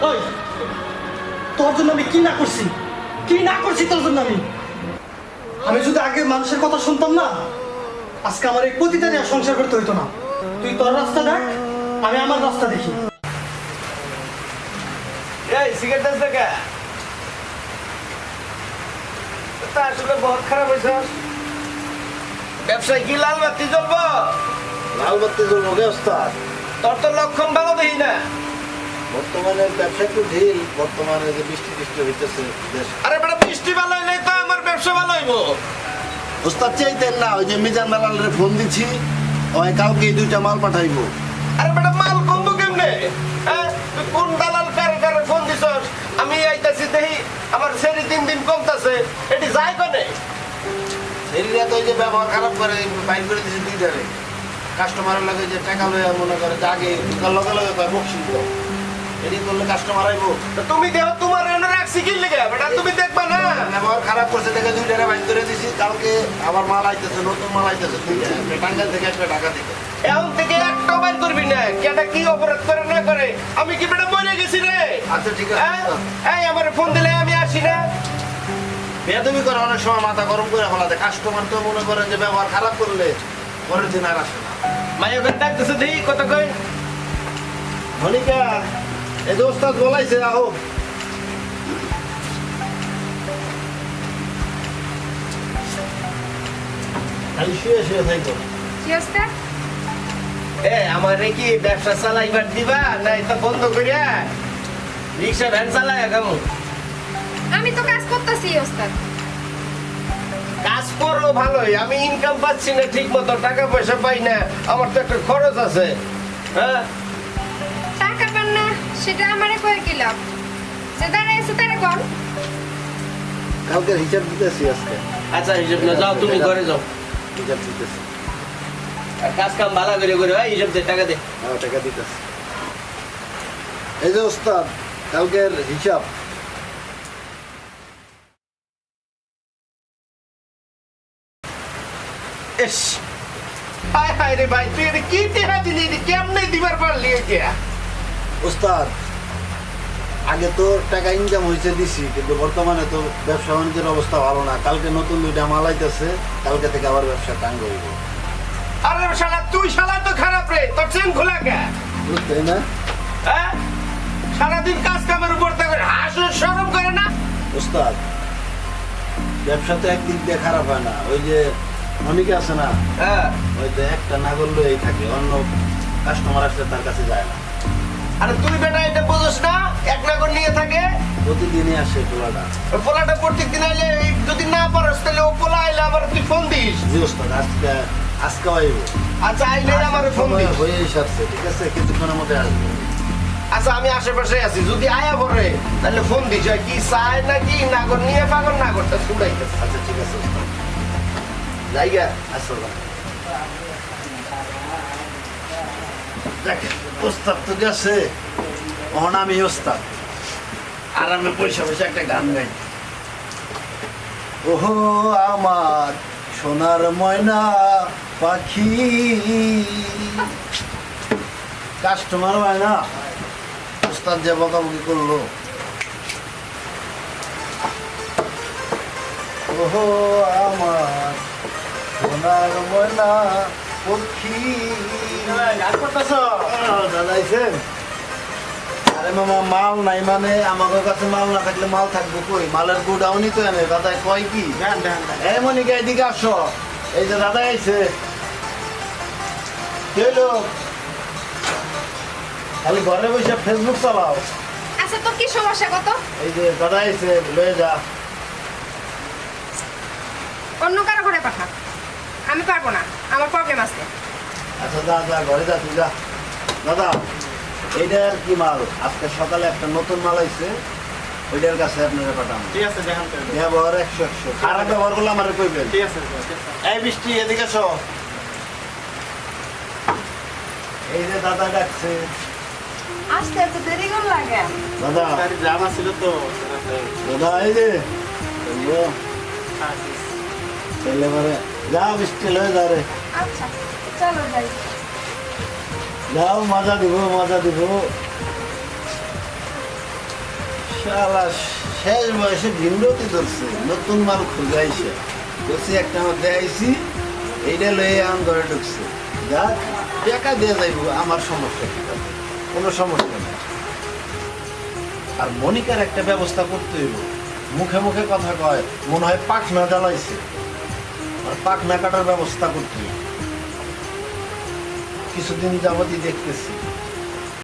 ওই তোর জন্য আমি কি না করছি তোর জন্য আমি যদি আগে মানুষের কথা শুনতাম না, আজকে আমার এই পতিতা নিয়ে সংসার করতে হইতো না। তুই তোর রাস্তা দেখ, আমি আমার রাস্তা দেখি। এই সিগারেট দাস দেখা তা আসলে বহুত খারাপ হয়েছে। ব্যবসায় কি লাল বাতি জ্বলবো? লাল বাতি জ্বলবো কে ওস্তাদ? তোর তো লক্ষণ ভালো দেখি না। বর্তমানে ব্যবসা একটু ঢিল, বর্তমানে যে বৃষ্টি হইতেছে দেশ। আরে বেটা বৃষ্টি ভালো হইলে তো আমার ব্যবসা ভালো হইব। ওস্তাদ চাইতেন না, ওই যে মিজান বেলালের ফোন দিছি, ওই কালকে 2টা মাল পাঠাইবো। আরে বেটা মাল কমবো কেমনে? হ্যাঁ তুই কোন দালাল কারে ফোন দিছস? আমি আইতাছি দেখি আমার সেরি 3 দিন কমতাছে, এটি যায় কোনে? এরিয়া তো ওই যে ব্যবহার খারাপ করে বাইর করে দিয়েছে 2টারে। কাস্টমারের লাগে যে টাকা লইয়া মনে করে যে আগে ঢুকার লগে লগে কয় বকশিস দাও, এটি করলে কাস্টমার আইব। তো তুমি দেখো তোমার এনে রাখছি কি লেগে বেটা, তুমি দেখবা না? ব্যবহার খারাপ করছে দেখে 2টারে বাইর করে দিছি। কালকে আবার মাল আইতেছে, নতুন মাল আইতেছে 2টা, টাঙ্গাইল থেকে একটা ঢাকা থেকে। এখন থেকে একটা বাইর করবি না, কেটা কি অপরাধ করে না করে। আমি কি বেটা মরে গেছি রে? আচ্ছা ঠিক আছে। এই আমার ফোন দিলে আমি আসি না। বেয়াদবি করে অনেক সময় মাথা গরম করে ফেলাতে। কাস্টমার তো মনে করেন যে ব্যবহার খারাপ করলে পরের দিন আর আসে না। মাইয়া করে ডাকতেছে দেখি কত কই। মনিকা এই যে ওস্তাদ বলাইছে আহো। খালি শুয়ে থাকো। কি ওস্তাদ? আমারে কি ব্যবসা চালাইবার দিবা না এটা বন্ধ করিয়া রিক্সা ভ্যান চালায় কেমন? আমি তো কাজ করতেছি ওস্তাদ। কাজ করো ভালোই, আমি ইনকাম পাচ্ছি না ঠিক মতো, টাকা পয়সা পাই না, আমার তো একটা খরচ আছে। হ্যাঁ টাকা পান না সেটা আমারে কয়ে কি লাভ? যে দাঁড়াইছে তারে কোন? কালকে হিসাব দিতেছি আজকে। আচ্ছা হিসাব না, যাও তুমি ঘরে যাও। হিসাব দিতেছি। আর কাজ কাম ভালো করে ভাই, হিসাব দে, টাকা দে। টাকা দিতেছি। এই যে ওস্তাদ কালকের হিসাব। এস হায় হায় রে ভাই, তুই এটা কি টেহা দিলি? কেমনে দিবার পারলি এটা? ওস্তাদ আগে তো টাকা ইনকাম হয়েছে দিছি, কিন্তু বর্তমানে তো ব্যবসা বাণিজ্যের অবস্থা ভালো না। কালকে নতুন 2টা মাল আইতেছে, কালকে থেকে আবার ব্যবসা টাঙ্গ হইব। আরে শালা তুই শালা তো খারাপ রে, তোর চেন খোলা কে? বুঝতেই না হ্যাঁ সারাদিন কাজ কামের উপর থাকে, হাসুর শরম করে না? ওস্তাদ ব্যবসা তো একদিক দিয়ে খারাপ হয় না। ওই যে অনেকে আছে না, হ্যাঁ ওই তো একটা না করলে এই থাকে, অন্য কাস্টমার আসলে তার কাছে যায় না। আরে তুই বেটা এটা বুঝোস না, এক নাগর নিয়ে থাকে, প্রতিদিনই আসে পোলাটা। ওই পোলাটা প্রত্যেকদিন আইলে যদি না পারস তাহলে ও পোলা আইলে আবার তুই ফোন দিস। জি ওস্তাদ আজকে আইব। আচ্ছা আইলে আমার ফোন দিস। হয়েই সারছে, ঠিক আছে, কিছুক্ষণের মধ্যে আসবে। আচ্ছা আমি আশেপাশে আছি, যদি আয়া পড়ে তাহলে ফোন দিস। আর কি চায় নাকি নাগর নিয়ে পাগল নাগরটা ছুড়াইতেছে। আচ্ছা ঠিক আছে ওস্তাদ, জায়গা আসসালাম। দেখ ওস্তাদ তো গেছে, এখন আমি ওস্তাদ আরামে পয়সা পয়সা একটা গান গাই। ওহো আমার সোনার ময়না পাখি, কাস্টমার হয় না, ওস্তাদ যে বকাবকি করলো। ওহো আমার সোনার ময়না পক্ষী। দাদাইছেন? আরে মামা মাল নাই মানে আমাদের কাছে মাল না থাকলে মাল থাকবো কই? মালের গোডাউনই তো এনে। দাদা কয় কি মনিকা এদিকে আসো, এই যে দাদা আইছে। খালি ঘরে বসে ফেসবুক চালাও। আচ্ছা তো কি সমস্যা কত? এই যে দাদা আইছে, লয়ে যা। অন্য কারো ঘরে পাঠা, আমি পারবো না, আমার প্রবলেম আছে। আচ্ছা যা যা ঘরে যা, তুই যা। দাদা এইটার কি মাল? আজকে সকালে একটা নতুন মাল আইছে, ওইটার কাছে আপনারা পাঠান। ঠিক আছে, দেখান ব্যবহার 100 খারাপ ব্যবহার করলে আমার কইবেন। ঠিক আছে। এই বৃষ্টি এদিকে এসো। এই যে দাদা ডাকছে। আসতে এত দেরি কোন লাগে? দাদা জামা ছিল তো। দাদা এই যে ছেলে মারে যা, বৃষ্টি লয়ে যা রে। আচ্ছা চলো যাই। যাও, মজা দিব মজা দিব। শালা শেষ বয়সে ভিমরতি ধরছে নতুন মাল খুঁজে আইসে বলছি একটা মধ্যে আইসি এইটা লয়ে আমার ঘরে ঢুকছে যাক টাকা দিয়ে যাইব আমার সমস্যা কি তাতে? কোনো সমস্যা নেই আর মনিকার একটা ব্যবস্থা করতে হইব মুখে মুখে কথা কয় মনে হয় পাখনা জ্বালাইছে আর পাখনা কাটার ব্যবস্থা করতে হইব কিছুদিন যাবতই দেখতেছি